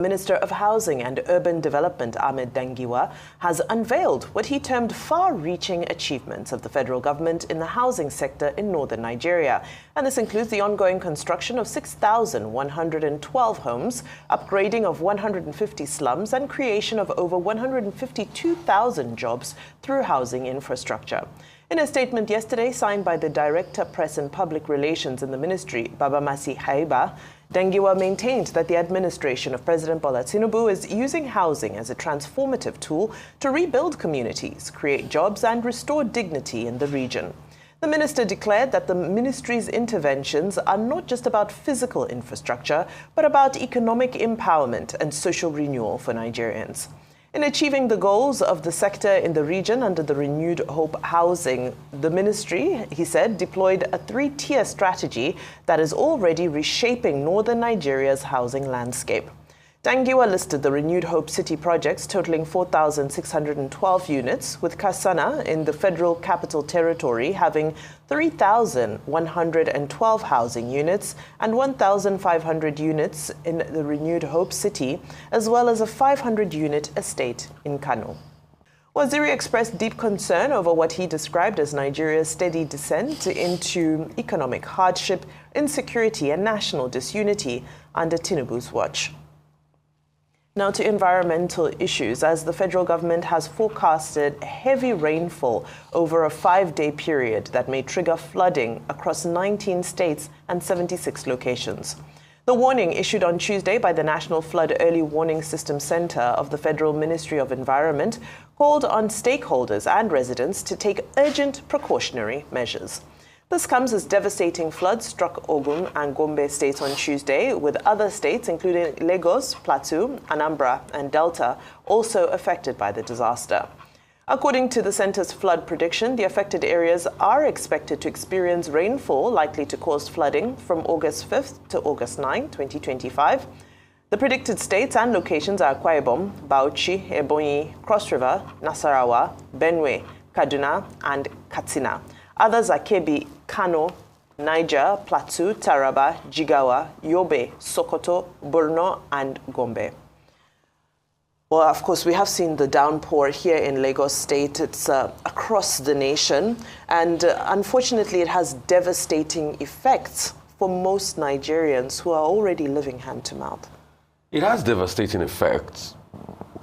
Minister of Housing and Urban Development Ahmed Dangiwa has unveiled what he termed far-reaching achievements of the federal government in the housing sector in northern Nigeria. And this includes the ongoing construction of 6,112 homes, upgrading of 150 slums, and creation of over 152,000 jobs through housing infrastructure. In a statement yesterday signed by the Director, Press and Public Relations in the ministry, Babamasi Haiba, Dangiwa maintained that the administration of President Bola Tinubu is using housing as a transformative tool to rebuild communities, create jobs and restore dignity in the region. The minister declared that the ministry's interventions are not just about physical infrastructure, but about economic empowerment and social renewal for Nigerians. In achieving the goals of the sector in the region under the Renewed Hope Housing, the ministry, he said, deployed a three-tier strategy that is already reshaping northern Nigeria's housing landscape. Dangiwa listed the Renewed Hope City projects totaling 4,612 units, with Kasana in the Federal Capital Territory having 3,112 housing units and 1,500 units in the Renewed Hope City, as well as a 500-unit estate in Kano. Waziri expressed deep concern over what he described as Nigeria's steady descent into economic hardship, insecurity, and national disunity under Tinubu's watch. Now to environmental issues, as the federal government has forecasted heavy rainfall over a 5-day period that may trigger flooding across 19 states and 76 locations. The warning issued on Tuesday by the National Flood Early Warning System Center of the Federal Ministry of Environment called on stakeholders and residents to take urgent precautionary measures. This comes as devastating floods struck Ogun and Gombe states on Tuesday, with other states, including Lagos, Plateau, Anambra, and Delta, also affected by the disaster. According to the center's flood prediction, the affected areas are expected to experience rainfall likely to cause flooding from August 5th to August 9, 2025. The predicted states and locations are Akwa Ibom, Bauchi, Ebonyi, Cross River, Nasarawa, Benue, Kaduna, and Katsina. Others are Kebbi, Kano, Niger, Plateau, Taraba, Jigawa, Yobe, Sokoto, Borno, and Gombe. Well, of course, we have seen the downpour here in Lagos State. It's across the nation, and unfortunately, it has devastating effects for most Nigerians who are already living hand to mouth. It has devastating effects.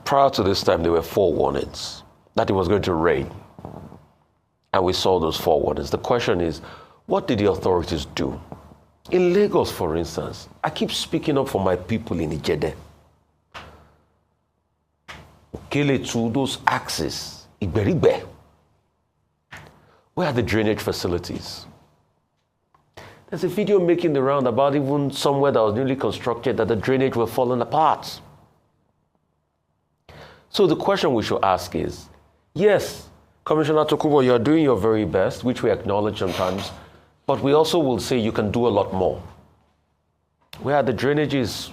Prior to this time, there were 4 warnings that it was going to rain. And we saw those 4 warnings. The question is, what did the authorities do? In Lagos, for instance, I keep speaking up for my people in Ijede. Okeletu, those axes, Iberibe. Where are the drainage facilities? There's a video making the round about even somewhere that was newly constructed that the drainage were falling apart. So the question we should ask is, yes, Commissioner Tokubo, you're doing your very best, which we acknowledge sometimes, but we also will say you can do a lot more. Where are the drainages?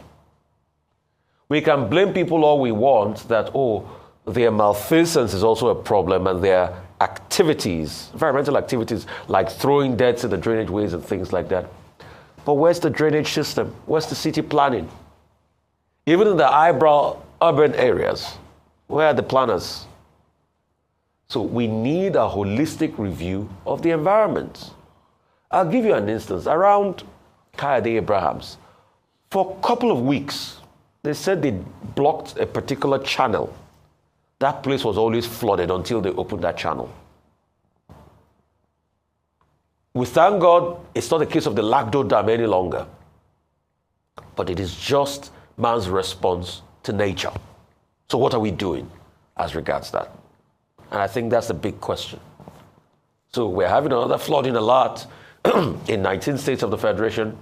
We can blame people all we want that, oh, their malfeasance is also a problem and their activities, environmental activities, like throwing dirt in the drainage ways and things like that. But where's the drainage system? Where's the city planning? Even in the eyebrow urban areas, where are the planners? So we need a holistic review of the environment. I'll give you an instance. Around Kayode Abrahams, for a couple of weeks, they said they blocked a particular channel. That place was always flooded until they opened that channel. We thank God it's not a case of the Lagdo Dam any longer. But it is just man's response to nature. So what are we doing as regards that? And I think that's the big question. So we're having another flooding alert in 19 states of the Federation.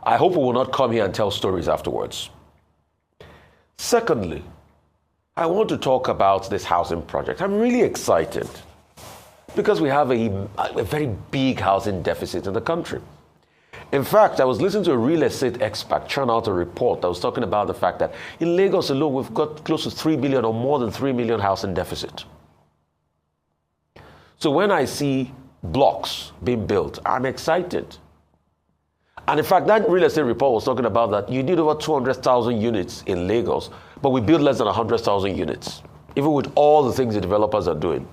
I hope we will not come here and tell stories afterwards. Secondly, I want to talk about this housing project. I'm really excited because we have a very big housing deficit in the country. In fact, I was listening to a real estate expert churn out a report that was talking about the fact that in Lagos alone, we've got close to 3 billion or more than 3 million housing deficit. So when I see blocks being built, I'm excited. And in fact, that real estate report was talking about that you need over 200,000 units in Lagos, but we build less than 100,000 units, even with all the things the developers are doing.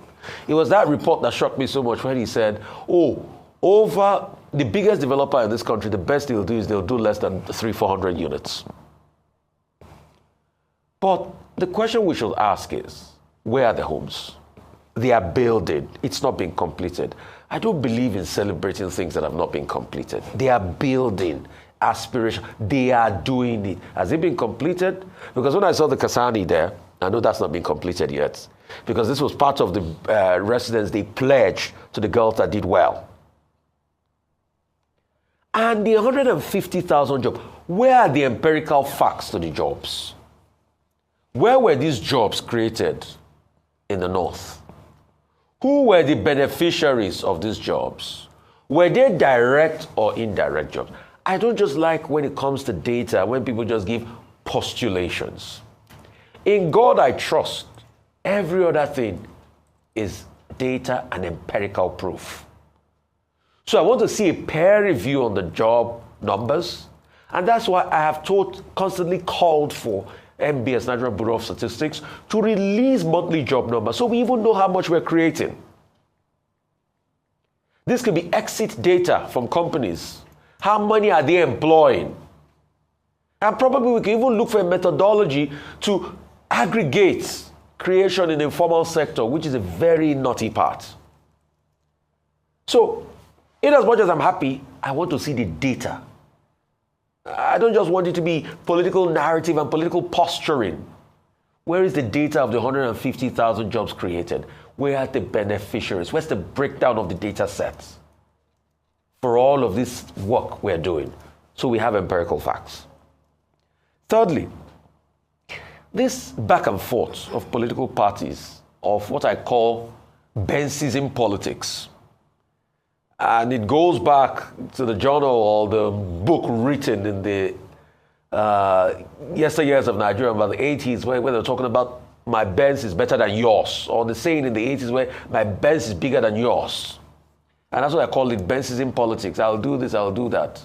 It was that report that shocked me so much when he said, oh, over the biggest developer in this country, the best they'll do is they'll do less than 300-400 units. But the question we should ask is, where are the homes? They are building. It's not being completed. I don't believe in celebrating things that have not been completed. They are building aspiration. They are doing it. Has it been completed? Because when I saw the Kasani there, I know that's not been completed yet. Because this was part of the residents they pledged to the girls that did well. And the 150,000 jobs, where are the empirical facts to the jobs? Where were these jobs created in the north? Who were the beneficiaries of these jobs? Were they direct or indirect jobs? I don't just like when it comes to data, when people just give postulations. In God I trust. Every other thing is data and empirical proof. So I want to see a peer review on the job numbers. And that's why I have constantly called for NBS, Nigeria Bureau of Statistics, to release monthly job numbers so we even know how much we're creating. This could be exit data from companies. How many are they employing? And probably we can even look for a methodology to aggregate creation in the informal sector, which is a very naughty part. So, in as much as I'm happy, I want to see the data. I don't just want it to be political narrative and political posturing. Where is the data of the 150,000 jobs created? Where are the beneficiaries? Where's the breakdown of the data sets for all of this work we're doing? So we have empirical facts. Thirdly, this back and forth of political parties, of what I call Bensism politics. And it goes back to the journal or the book written in the yesteryears of Nigeria, about the 80s, where they're talking about my Benz is better than yours, or the saying in the 80s where my Benz is bigger than yours. And that's why I call it Bensism politics. I'll do this, I'll do that.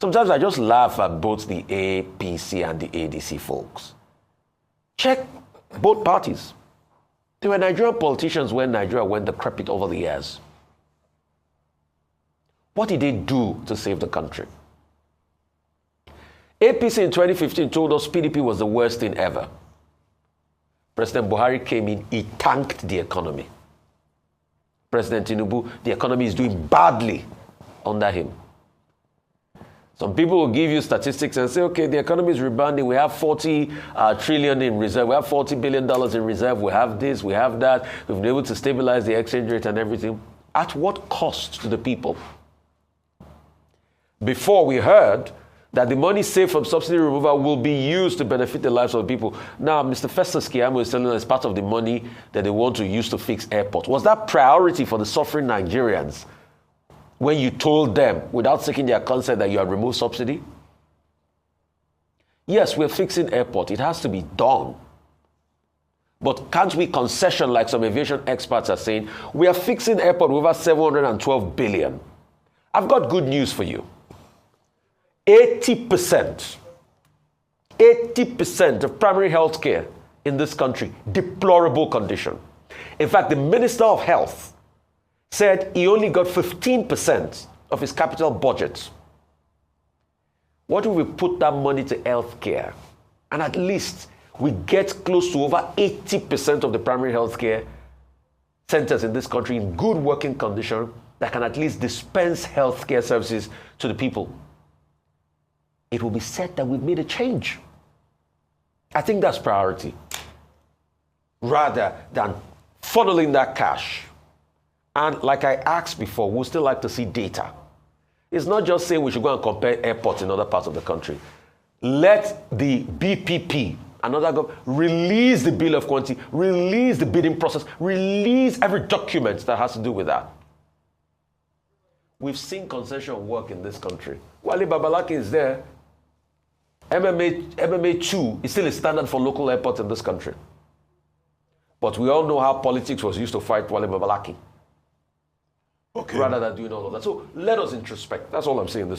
Sometimes I just laugh at both the APC and the ADC folks. Check both parties. They were Nigerian politicians when Nigeria went decrepit over the years. What did they do to save the country? APC in 2015 told us PDP was the worst thing ever. President Buhari came in, he tanked the economy. President Tinubu, the economy is doing badly under him. Some people will give you statistics and say, okay, the economy is rebounding. We have 40 trillion in reserve. We have $40 billion in reserve. We have this, we have that. We've been able to stabilize the exchange rate and everything. At what cost to the people? Before we heard that the money saved from subsidy removal will be used to benefit the lives of the people. Now, Mr. Festus Keyamo is telling us part of the money that they want to use to fix airports. Was that priority for the suffering Nigerians when you told them, without seeking their consent, that you have removed subsidy? Yes, we're fixing airport. It has to be done. But can't we concession, like some aviation experts are saying, we are fixing airport with over 712 billion. I've got good news for you. 80% of primary health care in this country, deplorable condition. In fact, the Minister of Health said he only got 15% of his capital budget. What if we put that money to health care? And at least we get close to over 80% of the primary health care centers in this country in good working condition that can at least dispense health care services to the people. It will be said that we've made a change. I think that's priority. Rather than funneling that cash. And like I asked before, we'll still like to see data. It's not just saying we should go and compare airports in other parts of the country. Let the BPP, another government, release the bill of quantity, release the bidding process, release every document that has to do with that. We've seen concession work in this country. Wale Babalaki is there. MMA 2 is still a standard for local airports in this country. But we all know how politics was used to fight Wale Babalaki. Okay. Rather than doing all of that. So let us introspect. That's all I'm saying.